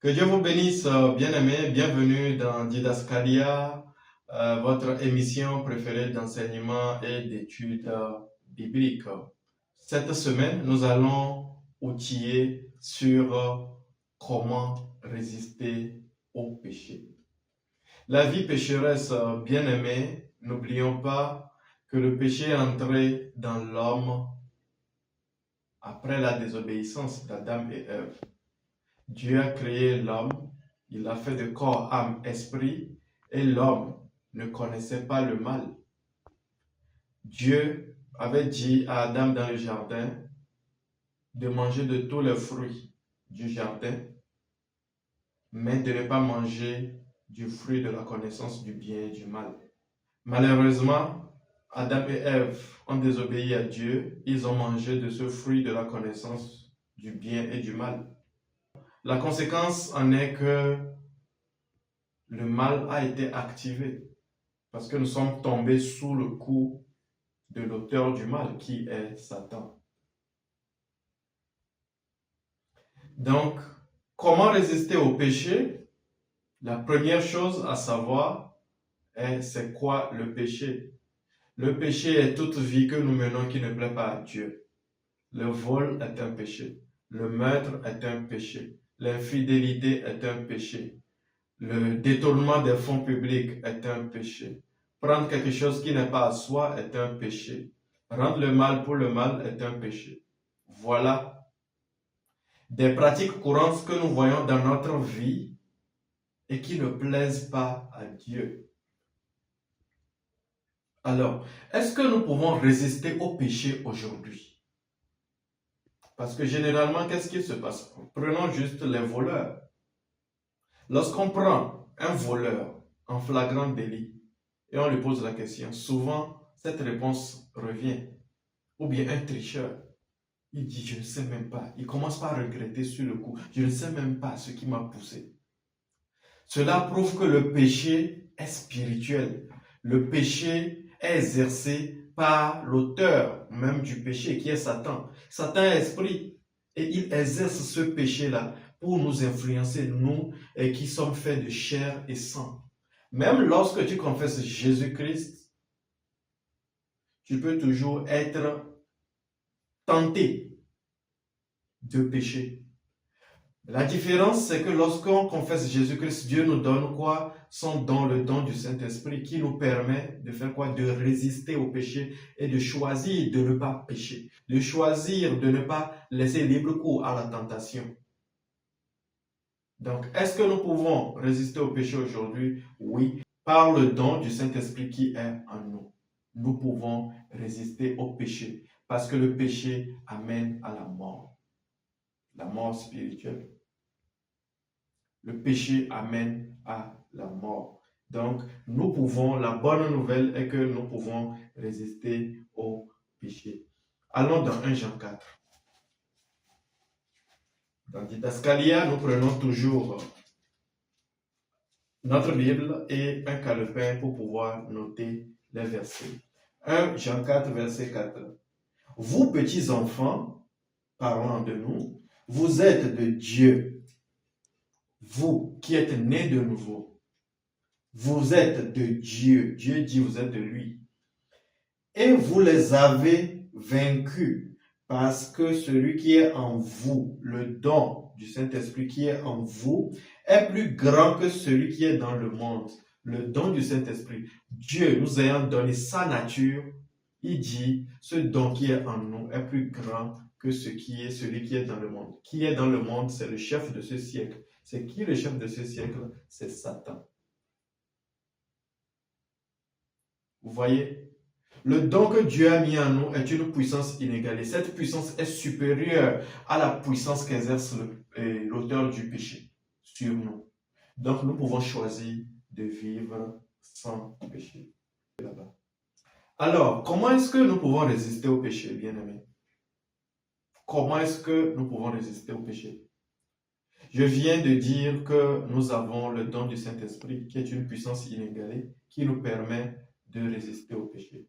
Que Dieu vous bénisse, bien-aimés. Bienvenue dans Didascalia, votre émission préférée d'enseignement et d'études bibliques. Cette semaine, nous allons outiller sur comment résister au péché. La vie pécheresse, bien-aimés, n'oublions pas que le péché est entré dans l'homme après la désobéissance d'Adam et Ève. Dieu a créé l'homme, il l'a fait de corps, âme, esprit, et l'homme ne connaissait pas le mal. Dieu avait dit à Adam dans le jardin de manger de tous les fruits du jardin, mais de ne pas manger du fruit de la connaissance du bien et du mal. Malheureusement, Adam et Ève ont désobéi à Dieu, ils ont mangé de ce fruit de la connaissance du bien et du mal. La conséquence en est que le mal a été activé parce que nous sommes tombés sous le coup de l'auteur du mal qui est Satan. Donc, comment résister au péché? La première chose à savoir est c'est quoi le péché? Le péché est toute vie que nous menons qui ne plaît pas à Dieu. Le vol est un péché. Le meurtre est un péché. L'infidélité est un péché. Le détournement des fonds publics est un péché. Prendre quelque chose qui n'est pas à soi est un péché. Rendre le mal pour le mal est un péché. Voilà des pratiques courantes que nous voyons dans notre vie et qui ne plaisent pas à Dieu. Alors, est-ce que nous pouvons résister au péché aujourd'hui? Parce que généralement, qu'est-ce qui se passe? Prenons juste les voleurs. Lorsqu'on prend un voleur en flagrant délit et on lui pose la question, souvent cette réponse revient. Ou bien un tricheur, il dit je ne sais même pas, il commence par regretter sur le coup, je ne sais même pas ce qui m'a poussé. Cela prouve que le péché est spirituel. Le péché est exercé par l'auteur même du péché qui est Satan. Satan est esprit et il exerce ce péché-là pour nous influencer, nous qui sommes faits de chair et sang. Même lorsque tu confesses Jésus-Christ, tu peux toujours être tenté de pécher. La différence, c'est que lorsqu'on confesse Jésus-Christ, Dieu nous donne quoi? Son don, le don du Saint-Esprit qui nous permet de faire quoi? De résister au péché et de choisir de ne pas pécher, de choisir de ne pas laisser libre cours à la tentation. Donc, est-ce que nous pouvons résister au péché aujourd'hui? Oui, par le don du Saint-Esprit qui est en nous. Nous pouvons résister au péché parce que le péché amène à la mort spirituelle. Le péché amène à la mort. Donc, la bonne nouvelle est que nous pouvons résister au péché. Allons dans 1 Jean 4. Dans Didascalia, nous prenons toujours notre Bible et un calepin pour pouvoir noter les versets. 1 Jean 4, verset 4. Vous, petits enfants, parlant de nous, vous êtes de Dieu. Vous qui êtes nés de nouveau, vous êtes de Dieu. Dieu dit vous êtes de lui. Et vous les avez vaincus parce que celui qui est en vous, le don du Saint-Esprit qui est en vous, est plus grand que celui qui est dans le monde. Le don du Saint-Esprit. Dieu nous ayant donné sa nature, il dit, ce don qui est en nous est plus grand que celui qui est dans le monde. Qui est dans le monde, c'est le chef de ce siècle. C'est qui le chef de ce siècle? C'est Satan. Vous voyez? Le don que Dieu a mis en nous est une puissance inégalée. Cette puissance est supérieure à la puissance qu'exerce l'auteur du péché sur nous. Donc nous pouvons choisir de vivre sans péché. Là-bas. Alors, comment est-ce que nous pouvons résister au péché, bien-aimés? Comment est-ce que nous pouvons résister au péché? Je viens de dire que nous avons le don du Saint-Esprit, qui est une puissance inégalée, qui nous permet de résister au péché.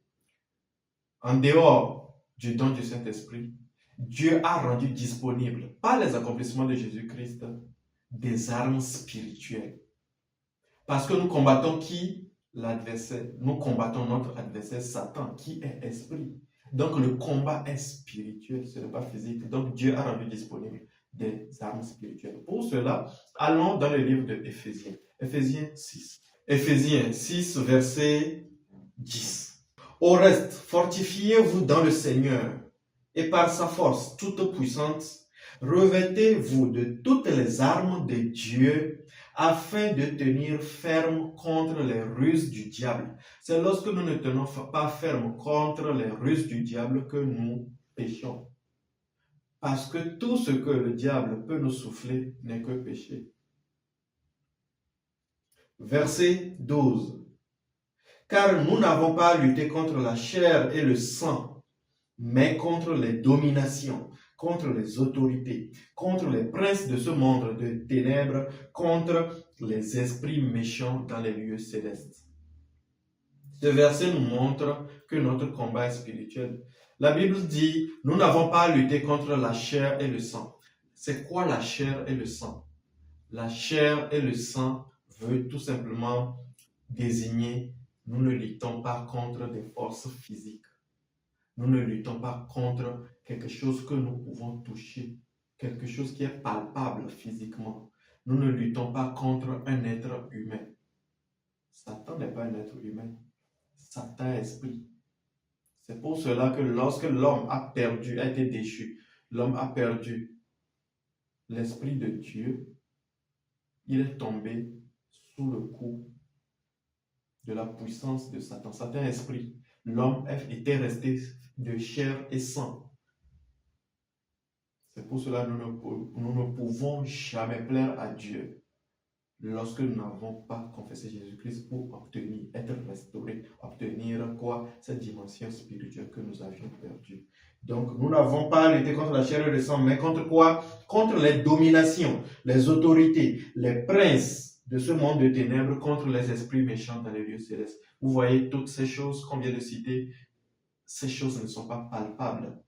En dehors du don du Saint-Esprit, Dieu a rendu disponible par les accomplissements de Jésus-Christ des armes spirituelles. Parce que nous combattons qui? L'adversaire. Nous combattons notre adversaire Satan, qui est esprit. Donc le combat est spirituel, ce n'est pas physique. Donc Dieu a rendu disponible des armes spirituelles. Pour cela, allons dans le livre de Éphésiens. Éphésiens 6. Éphésiens 6, verset 10. Au reste, fortifiez-vous dans le Seigneur et par sa force toute puissante, revêtez-vous de toutes les armes de Dieu afin de tenir ferme contre les ruses du diable. C'est lorsque nous ne tenons pas ferme contre les ruses du diable que nous péchons. Parce que tout ce que le diable peut nous souffler n'est que péché. Verset 12. Car nous n'avons pas à lutter contre la chair et le sang, mais contre les dominations, contre les autorités, contre les princes de ce monde de ténèbres, contre les esprits méchants dans les lieux célestes. Ce verset nous montre que notre combat est spirituel. La Bible dit, nous n'avons pas à lutter contre la chair et le sang. C'est quoi la chair et le sang? La chair et le sang veut tout simplement désigner, nous ne luttons pas contre des forces physiques. Nous ne luttons pas contre quelque chose que nous pouvons toucher, quelque chose qui est palpable physiquement. Nous ne luttons pas contre un être humain. Satan n'est pas un être humain. Satan est esprit. C'est pour cela que lorsque l'homme a été déchu, l'homme a perdu l'esprit de Dieu, il est tombé sous le coup de la puissance de Satan. Satan est esprit. L'homme était resté de chair et sang. C'est pour cela que nous ne pouvons jamais plaire à Dieu lorsque nous n'avons pas confessé Jésus-Christ pour être restaurés, obtenir quoi? Cette dimension spirituelle que nous avions perdue. Donc, nous n'avons pas à lutter contre la chair et le sang, mais contre quoi? Contre les dominations, les autorités, les princes de ce monde de ténèbres, contre les esprits méchants dans les lieux célestes. Vous voyez toutes ces choses qu'on vient de citer, ces choses ne sont pas palpables.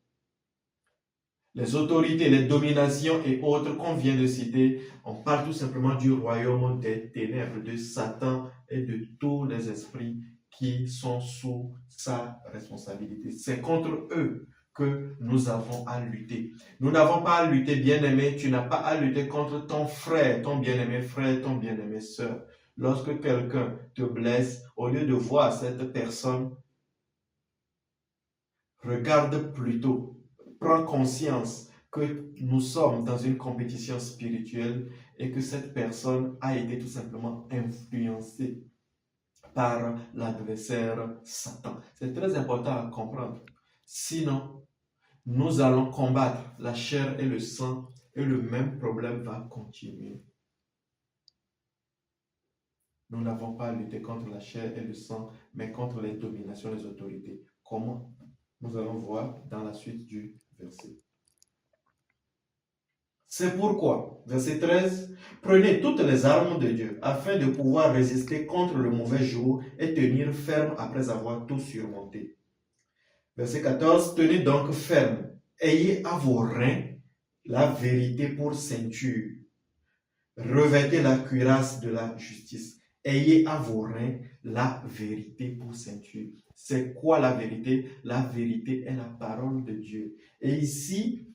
Les autorités, les dominations et autres qu'on vient de citer, on parle tout simplement du royaume des ténèbres, de Satan et de tous les esprits qui sont sous sa responsabilité. C'est contre eux que nous avons à lutter. Nous n'avons pas à lutter, bien-aimé, tu n'as pas à lutter contre ton frère, ton bien-aimé frère, ton bien-aimé sœur. Lorsque quelqu'un te blesse, au lieu de voir cette personne, regarde plutôt. Prends conscience que nous sommes dans une compétition spirituelle et que cette personne a été tout simplement influencée par l'adversaire Satan. C'est très important à comprendre. Sinon, nous allons combattre la chair et le sang et le même problème va continuer. Nous n'avons pas à lutter contre la chair et le sang, mais contre les dominations, les autorités. Comment? Nous allons voir dans la suite du verset. C'est pourquoi, verset 13, prenez toutes les armes de Dieu afin de pouvoir résister contre le mauvais jour et tenir ferme après avoir tout surmonté. Verset 14, tenez donc ferme, ayez à vos reins la vérité pour ceinture, revêtez la cuirasse de la justice, ayez à vos reins la vérité pour ceinture. C'est quoi la vérité? La vérité est la parole de Dieu. Et ici,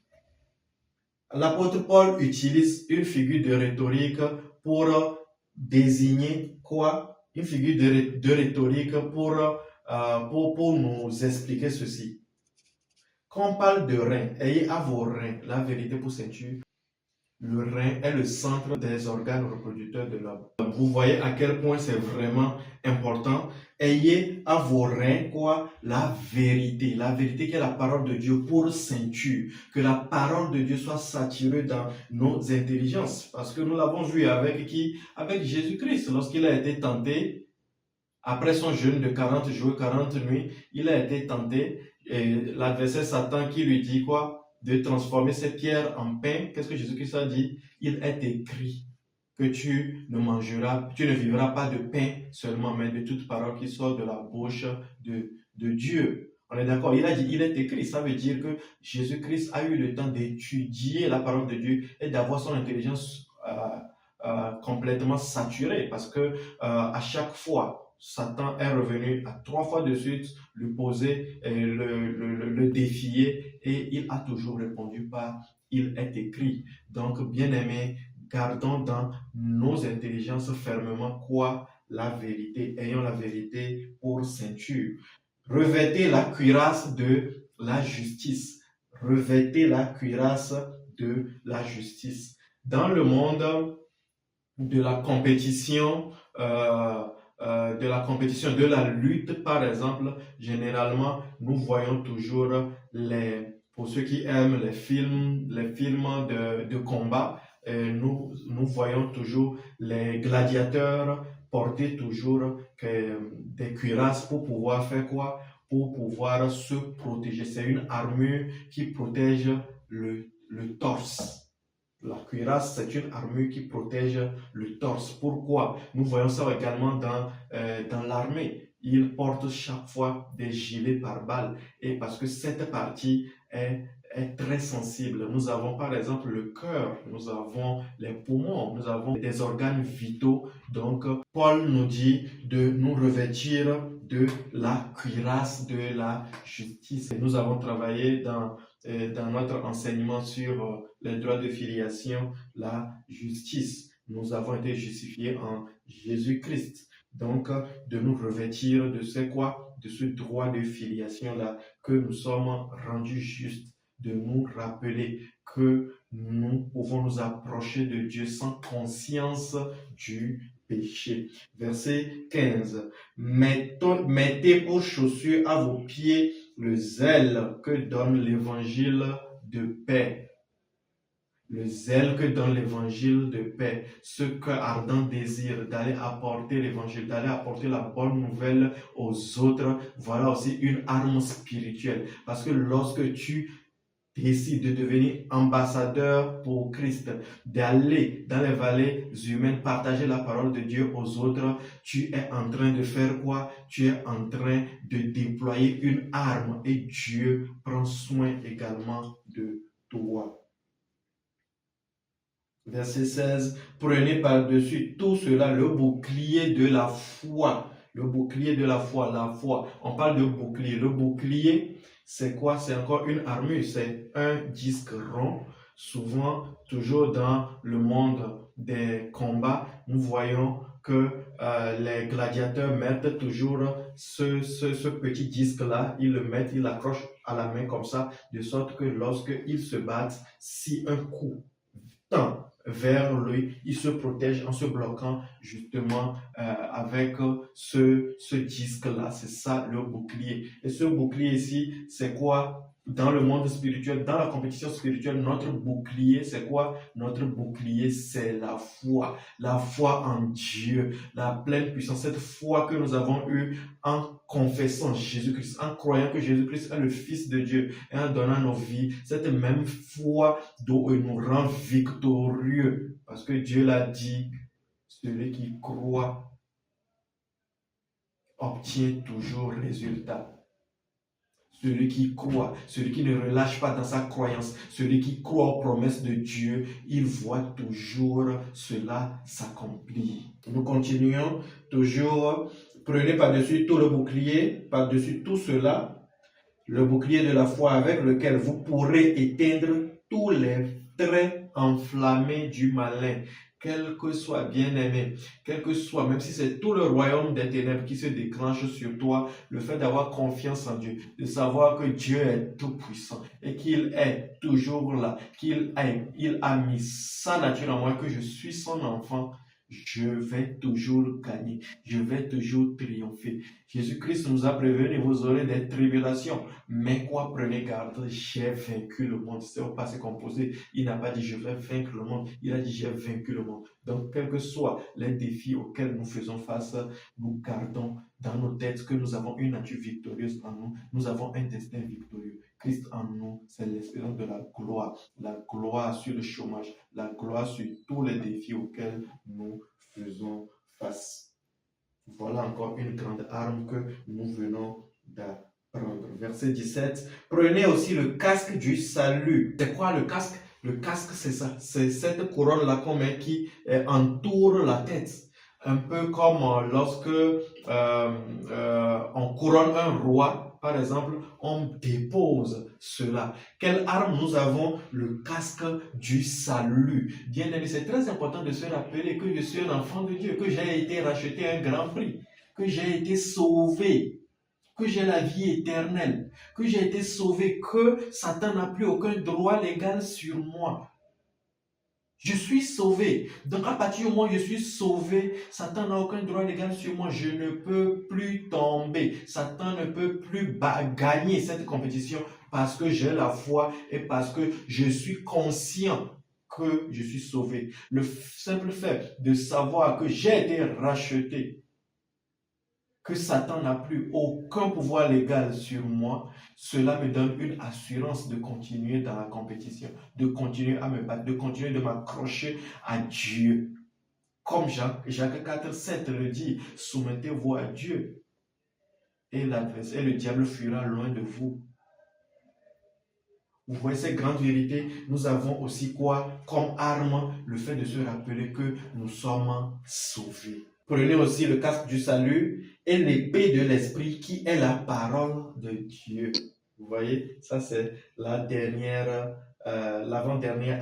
l'apôtre Paul utilise une figure de rhétorique pour désigner quoi? Une figure de rhétorique pour nous expliquer ceci. Quand on parle de rein, ayez à vos reins la vérité pour ceinture. Le rein est le centre des organes reproducteurs de l'homme. Vous voyez à quel point c'est vraiment important. Ayez à vos reins quoi? La vérité. La vérité qui est la parole de Dieu pour ceinture. Que la parole de Dieu soit saturée dans nos intelligences. Parce que nous l'avons vu avec qui? Avec Jésus-Christ. Lorsqu'il a été tenté, après son jeûne de 40 jours, 40 nuits, il a été tenté. Et l'adversaire Satan qui lui dit quoi? De transformer ces pierres en pain. Qu'est-ce que Jésus-Christ a dit? Il est écrit que tu ne vivras pas de pain seulement, mais de toute parole qui sort de la bouche de Dieu. On est d'accord? Il a dit, il est écrit. Ça veut dire que Jésus-Christ a eu le temps d'étudier la parole de Dieu et d'avoir son intelligence complètement saturé parce que à chaque fois, Satan est revenu à 3 fois de suite lui poser et le défier et il a toujours répondu par il est écrit. Donc, bien aimé, gardons dans nos intelligences fermement quoi? La vérité. Ayons la vérité pour ceinture. Revêtez la cuirasse de la justice. Revêtez la cuirasse de la justice. Dans le monde de la compétition, de la lutte, par exemple, généralement, nous voyons toujours pour ceux qui aiment les films de combat, nous voyons toujours les gladiateurs porter toujours des cuirasses pour pouvoir faire quoi? Pour pouvoir se protéger. C'est une armure qui protège le torse. La cuirasse, c'est une armure qui protège le torse. Pourquoi? Nous voyons ça également dans l'armée. Ils portent chaque fois des gilets pare-balles. Et parce que cette partie est très sensible. Nous avons par exemple le cœur, nous avons les poumons, nous avons des organes vitaux. Donc, Paul nous dit de nous revêtir de la cuirasse de la justice. Et nous avons travaillé dans notre enseignement sur les droits de filiation, la justice. Nous avons été justifiés en Jésus-Christ. Donc, de nous revêtir de ce droit de filiation-là, que nous sommes rendus justes, de nous rappeler que nous pouvons nous approcher de Dieu sans conscience du péché. Verset 15. Mettez pour chaussures à vos pieds le zèle que donne l'évangile de paix. Le zèle que donne l'évangile de paix, ce cœur ardent désir d'aller apporter l'évangile, d'aller apporter la bonne nouvelle aux autres, voilà aussi une arme spirituelle. Parce que lorsque tu décides de devenir ambassadeur pour Christ, d'aller dans les vallées humaines, partager la parole de Dieu aux autres, tu es en train de faire quoi? Tu es en train de déployer une arme et Dieu prend soin également de toi. Verset 16, prenez par-dessus tout cela le bouclier de la foi. Le bouclier de la foi. On parle de bouclier. Le bouclier, c'est quoi? C'est encore une armure. C'est un disque rond. Souvent, toujours dans le monde des combats, nous voyons que les gladiateurs mettent toujours ce petit disque-là. Ils le mettent, ils l'accrochent à la main comme ça, de sorte que lorsqu'ils se battent, si un coup tend vers lui, il se protège en se bloquant justement avec ce disque-là. C'est ça le bouclier. Et ce bouclier ici, c'est quoi? Dans le monde spirituel, dans la compétition spirituelle, notre bouclier, c'est quoi? Notre bouclier, c'est la foi. La foi en Dieu, la pleine puissance, cette foi que nous avons eue en confessant Jésus-Christ, en croyant que Jésus-Christ est le Fils de Dieu et en donnant nos vies. Cette même foi nous rend victorieux. Parce que Dieu l'a dit, celui qui croit obtient toujours résultat. Celui qui croit, celui qui ne relâche pas dans sa croyance, celui qui croit aux promesses de Dieu, il voit toujours cela s'accomplir. Nous continuons toujours. Prenez par-dessus tout le bouclier, par-dessus tout cela, le bouclier de la foi avec lequel vous pourrez éteindre tous les traits enflammés du malin. Quel que soit, bien-aimé, quel que soit, même si c'est tout le royaume des ténèbres qui se déclenche sur toi, le fait d'avoir confiance en Dieu, de savoir que Dieu est tout puissant et qu'il est toujours là, qu'il a mis sa nature en moi, que je suis son enfant, je vais toujours gagner, je vais toujours triompher. Jésus-Christ nous a prévenu, vous aurez des tribulations, mais quoi, prenez garde, j'ai vaincu le monde. C'est au passé composé, il n'a pas dit je vais vaincre le monde, il a dit j'ai vaincu le monde. Donc, quels que soient les défis auxquels nous faisons face, nous gardons dans nos têtes que nous avons une nature victorieuse en nous, nous avons un destin victorieux. Christ en nous, c'est l'espérance de la gloire sur le chômage, la gloire sur tous les défis auxquels nous faisons face. Voilà encore une grande arme que nous venons d'apprendre. Verset 17. Prenez aussi le casque du salut. C'est quoi le casque? Le casque, c'est ça. C'est cette couronne-là qu'on met qui entoure la tête. Un peu comme lorsque on couronne un roi, par exemple, on dépose cela. Quelle arme nous avons? Le casque du salut. Bien aimé, c'est très important de se rappeler que je suis un enfant de Dieu, que j'ai été racheté à un grand prix, que j'ai été sauvé, que j'ai la vie éternelle, que j'ai été sauvé, que Satan n'a plus aucun droit légal sur moi. Je suis sauvé. Donc à partir du moment où je suis sauvé, Satan n'a aucun droit légal sur moi. Je ne peux plus tomber. Satan ne peut plus gagner cette compétition parce que j'ai la foi et parce que je suis conscient que je suis sauvé. Le simple fait de savoir que j'ai été racheté, que Satan n'a plus aucun pouvoir légal sur moi, cela me donne une assurance de continuer dans la compétition, de continuer à me battre, de continuer de m'accrocher à Dieu. Comme Jacques 4, 7 le dit, soumettez-vous à Dieu et l'adversaire, le diable fuira loin de vous. Vous voyez ces grandes vérités, nous avons aussi quoi comme arme? Le fait de se rappeler que nous sommes sauvés. Prenez aussi le casque du salut et l'épée de l'esprit qui est la parole de Dieu. Vous voyez, ça c'est l'avant-dernière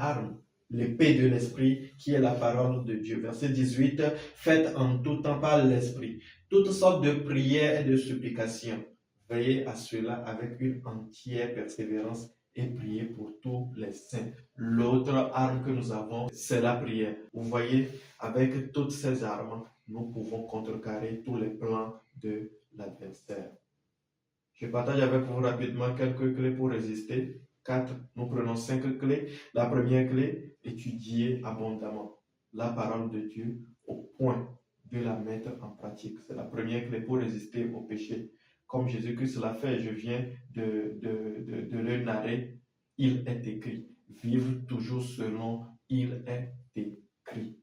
arme. L'épée de l'esprit qui est la parole de Dieu. Verset 18, faites en tout temps par l'esprit toutes sortes de prières et de supplications. Veillez à cela avec une entière persévérance et priez pour tous les saints. L'autre arme que nous avons, c'est la prière. Vous voyez, avec toutes ces armes, nous pouvons contrecarrer tous les plans de l'adversaire. Je partage avec vous rapidement quelques clés pour résister. 4, nous prenons 5 clés. La première clé, étudier abondamment la parole de Dieu au point de la mettre en pratique. C'est la première clé pour résister au péché. Comme Jésus-Christ l'a fait, je viens de le narrer, il est écrit. Vivre toujours selon il est écrit.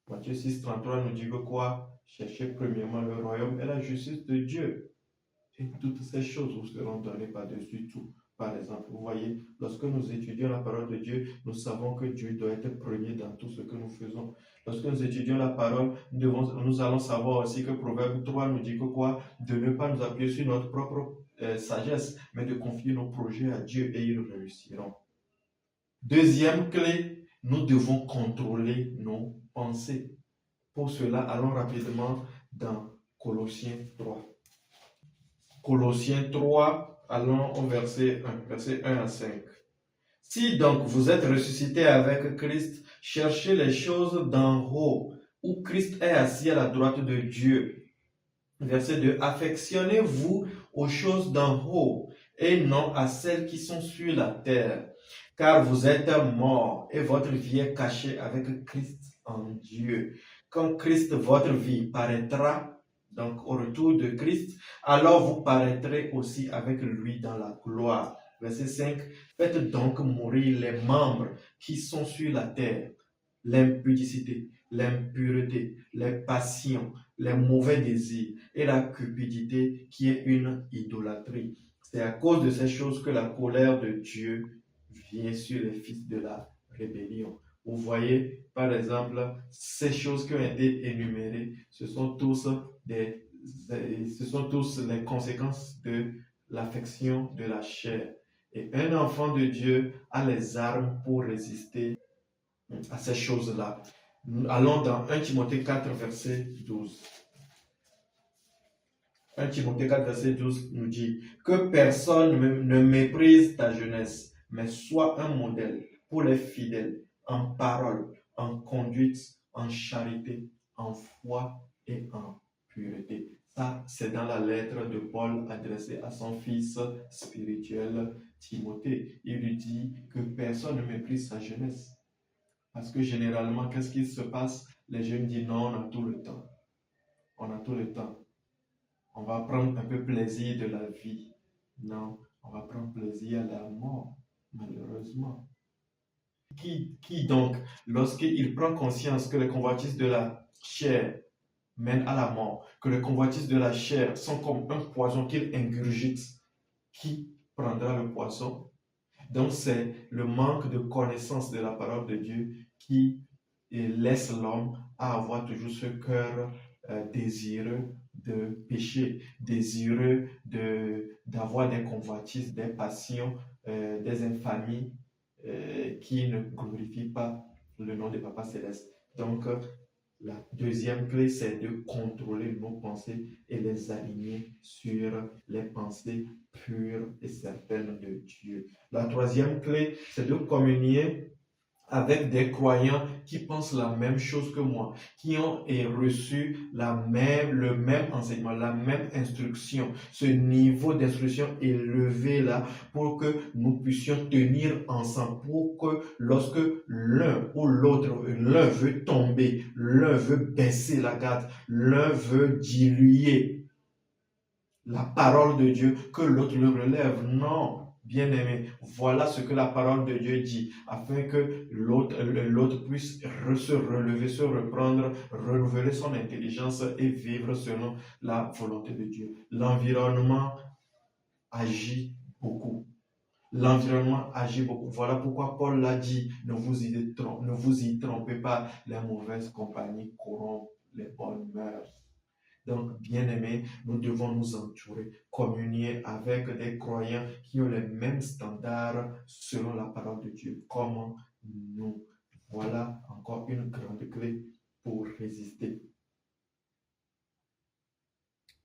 Matthieu 6, 33 nous dit que quoi? Cherchez premièrement le royaume et la justice de Dieu. Et toutes ces choses vous seront données par-dessus tout. Par exemple, vous voyez, lorsque nous étudions la parole de Dieu, nous savons que Dieu doit être premier dans tout ce que nous faisons. Lorsque nous étudions la parole, nous allons savoir aussi que Proverbe 3 nous dit que quoi? De ne pas nous appuyer sur notre propre sagesse, mais de confier nos projets à Dieu et ils réussiront. Deuxième clé, nous devons contrôler nos pensées. Pour cela, allons rapidement dans Colossiens 3. Colossiens 3, allons au verset 1 à 5. Si donc vous êtes ressuscités avec Christ, cherchez les choses d'en haut, où Christ est assis à la droite de Dieu. Verset 2, affectionnez-vous aux choses d'en haut, et non à celles qui sont sur la terre, car vous êtes morts, et votre vie est cachée avec Christ en Dieu. Quand Christ, votre vie, paraîtra, donc au retour de Christ, alors vous paraîtrez aussi avec lui dans la gloire. Verset 5, faites donc mourir les membres qui sont sur la terre, l'impudicité, l'impureté, les passions, les mauvais désirs et la cupidité qui est une idolâtrie. C'est à cause de ces choses que la colère de Dieu vient sur les fils de la rébellion. Vous voyez, par exemple, ces choses qui ont été énumérées, ce sont tous les conséquences de l'affection de la chair. Et un enfant de Dieu a les armes pour résister à ces choses-là. Allons dans 1 Timothée 4, verset 12. 1 Timothée 4, verset 12 nous dit que personne ne méprise ta jeunesse, mais sois un modèle pour les fidèles en parole, en conduite, en charité, en foi et en pureté. Ça, c'est dans la lettre de Paul adressée à son fils spirituel Timothée. Il lui dit que personne ne méprise sa jeunesse. Parce que généralement, qu'est-ce qui se passe? Les jeunes disent non, on a tout le temps. On a tout le temps. On va prendre un peu plaisir de la vie. Non, on va prendre plaisir à la mort, malheureusement. Qui donc, lorsqu'il prend conscience que les convoitises de la chair mènent à la mort, que les convoitises de la chair sont comme un poison qu'il ingurgite, qui prendra le poison? Donc, c'est le manque de connaissance de la parole de Dieu qui laisse l'homme à avoir toujours ce cœur désireux de pécher, désireux d'avoir des convoitises, des passions, des infamies qui ne glorifient pas le nom de Papa Céleste. Donc, la deuxième clé, c'est de contrôler nos pensées et les aligner sur les pensées pures et certaines de Dieu. La troisième clé, c'est de communier avec des croyants qui pensent la même chose que moi, qui ont reçu le même enseignement, la même instruction, ce niveau d'instruction élevé là, pour que nous puissions tenir ensemble, pour que lorsque l'un ou l'autre, l'un veut tomber, l'un veut baisser la garde, l'un veut diluer la parole de Dieu, que l'autre le relève. Non, bien-aimé, voilà ce que la parole de Dieu dit, afin que l'autre puisse se relever, se reprendre, renouveler son intelligence et vivre selon la volonté de Dieu. L'environnement agit beaucoup. L'environnement agit beaucoup. Voilà pourquoi Paul l'a dit, ne vous y trompez pas, les mauvaises compagnies corrompent les bonnes mœurs. Donc, bien-aimés, nous devons nous entourer, communier avec des croyants qui ont les mêmes standards selon la parole de Dieu. Comment nous? Voilà encore une grande clé pour résister.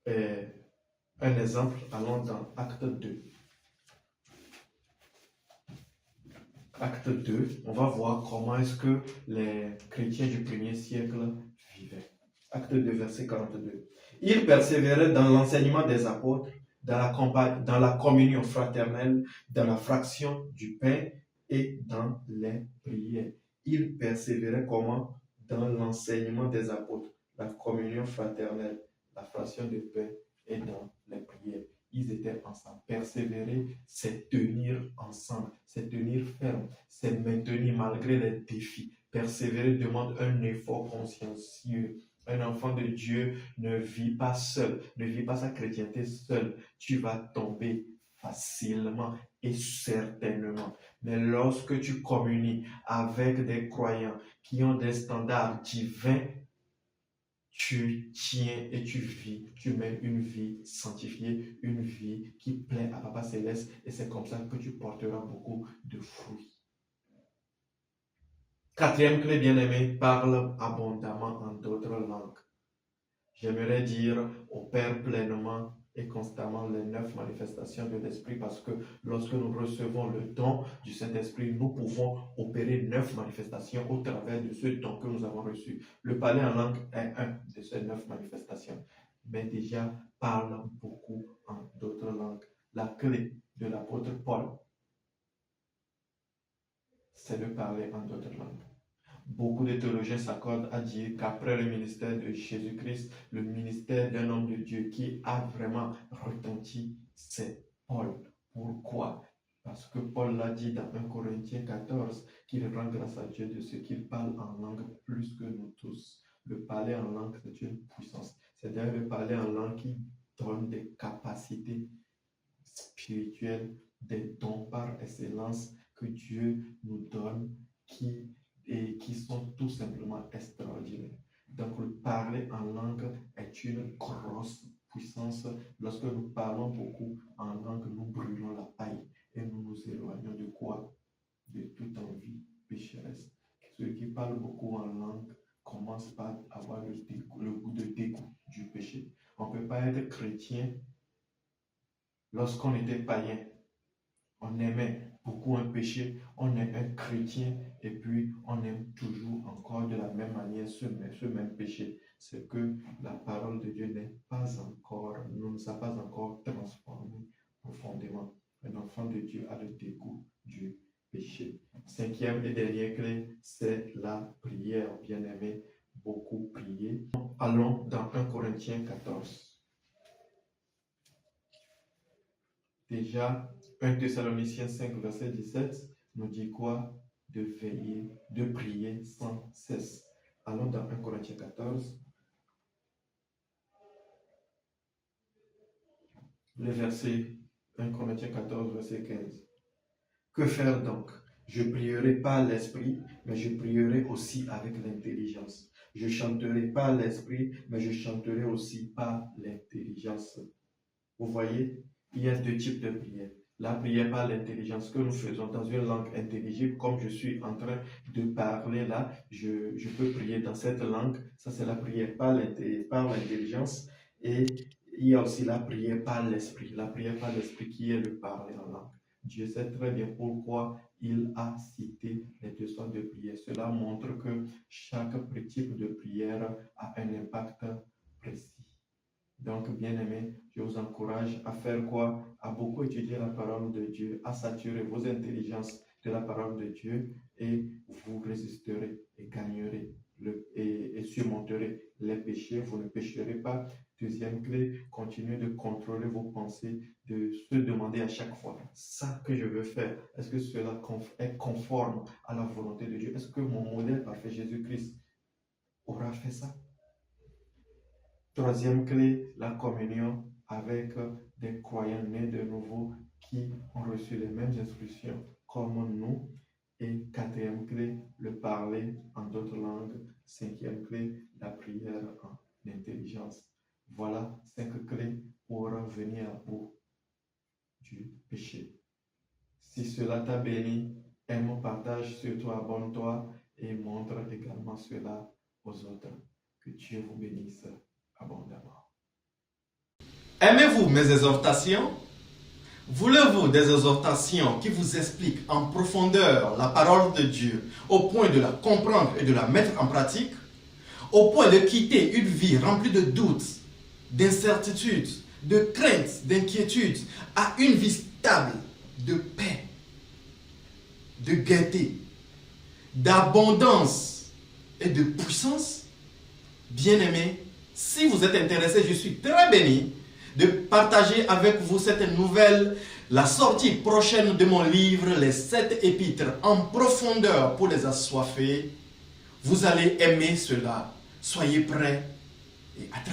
Un exemple, allons dans Acte 2. Acte 2, on va voir comment est-ce que les chrétiens du premier siècle vivaient. Acte 2, verset 42. Ils persévéraient dans l'enseignement des apôtres, dans la communion fraternelle, dans la fraction du pain et dans les prières. Ils persévéraient comment? Dans l'enseignement des apôtres, la communion fraternelle, la fraction du pain et dans les prières. Ils étaient ensemble. Persévérer, c'est tenir ensemble, c'est tenir ferme, c'est maintenir malgré les défis. Persévérer demande un effort consciencieux. Un enfant de Dieu ne vit pas seul, ne vit pas sa chrétienté seul. Tu vas tomber facilement et certainement. Mais lorsque tu communies avec des croyants qui ont des standards divins, tu tiens et tu vis, tu mènes une vie sanctifiée, une vie qui plaît à Papa Céleste, et c'est comme ça que tu porteras beaucoup de fruits. Quatrième clé, bien-aimé, parle abondamment en d'autres langues. J'aimerais dire, opère pleinement et constamment les 9 manifestations de l'Esprit, parce que lorsque nous recevons le don du Saint-Esprit, nous pouvons opérer 9 manifestations au travers de ce don que nous avons reçu. Le parler en langue est un de ces 9 manifestations, mais déjà parle beaucoup en d'autres langues. La clé de l'apôtre Paul, c'est de parler en d'autres langues. Beaucoup de théologiens s'accordent à dire qu'après le ministère de Jésus-Christ, le ministère d'un homme de Dieu qui a vraiment retenti, c'est Paul. Pourquoi? Parce que Paul l'a dit dans 1 Corinthiens 14, qu'il rend grâce à Dieu de ce qu'il parle en langue plus que nous tous. Le parler en langue, c'est une puissance. C'est-à-dire le parler en langue qui donne des capacités spirituelles, des dons par excellence que Dieu nous donne, qui sont tout simplement extraordinaires. Donc, le parler en langue est une grosse puissance. Lorsque nous parlons beaucoup en langue, nous brûlons la paille et nous nous éloignons de quoi? De toute envie pécheresse. Ceux qui parlent beaucoup en langue commencent par avoir le goût de dégoût du péché. On ne peut pas être chrétien lorsqu'on était païen. On aimait beaucoup un péché, on est un chrétien et puis on aime toujours encore de la même manière ce même péché. C'est que la parole de Dieu n'est pas encore, ne nous a pas encore transformés profondément. Un enfant de Dieu a le dégoût du péché. Cinquième et dernière clé, c'est la prière. Bien-aimé, beaucoup prier. Allons dans 1 Corinthiens 14. Déjà, 1 Thessaloniciens 5, verset 17 nous dit quoi? De veiller, de prier sans cesse. Allons dans 1 Corinthiens 14. Le verset 1 Corinthiens 14, verset 15. Que faire donc? Je prierai par l'esprit, mais je prierai aussi avec l'intelligence. Je chanterai par l'esprit, mais je chanterai aussi par l'intelligence. Vous voyez, il y a deux types de prières. La prière par l'intelligence que nous faisons dans une langue intelligible, comme je suis en train de parler là, je peux prier dans cette langue. Ça, c'est la prière par l'intelligence. Et il y a aussi la prière par l'esprit. La prière par l'esprit qui est le parler en langue. Dieu sait très bien pourquoi il a cité les deux sortes de prières. Cela montre que chaque type de prière a un impact précis. Donc, bien-aimés, je vous encourage à faire quoi? À beaucoup étudier la parole de Dieu, à saturer vos intelligences de la parole de Dieu et vous résisterez et gagnerez et surmonterez les péchés. Vous ne pécherez pas. Deuxième clé, continuez de contrôler vos pensées, de se demander à chaque fois, ça que je veux faire, est-ce que cela est conforme à la volonté de Dieu? Est-ce que mon modèle parfait, Jésus-Christ, aura fait ça? Troisième clé, la communion avec des croyants nés de nouveau qui ont reçu les mêmes instructions comme nous. Et quatrième clé, le parler en d'autres langues. Cinquième clé, la prière en intelligence. Voilà 5 clés pour venir à bout du péché. Si cela t'a béni, aime, partage sur toi, abonne-toi et montre également cela aux autres. Que Dieu vous bénisse abondamment. Aimez-vous mes exhortations? Voulez-vous des exhortations qui vous expliquent en profondeur la parole de Dieu au point de la comprendre et de la mettre en pratique? Au point de quitter une vie remplie de doutes, d'incertitudes, de craintes, d'inquiétudes à une vie stable, de paix, de gaieté, d'abondance et de puissance? Bien-aimés, si vous êtes intéressé, je suis très béni de partager avec vous cette nouvelle, la sortie prochaine de mon livre, les 7 épîtres en profondeur pour les assoiffés. Vous allez aimer cela. Soyez prêts et à très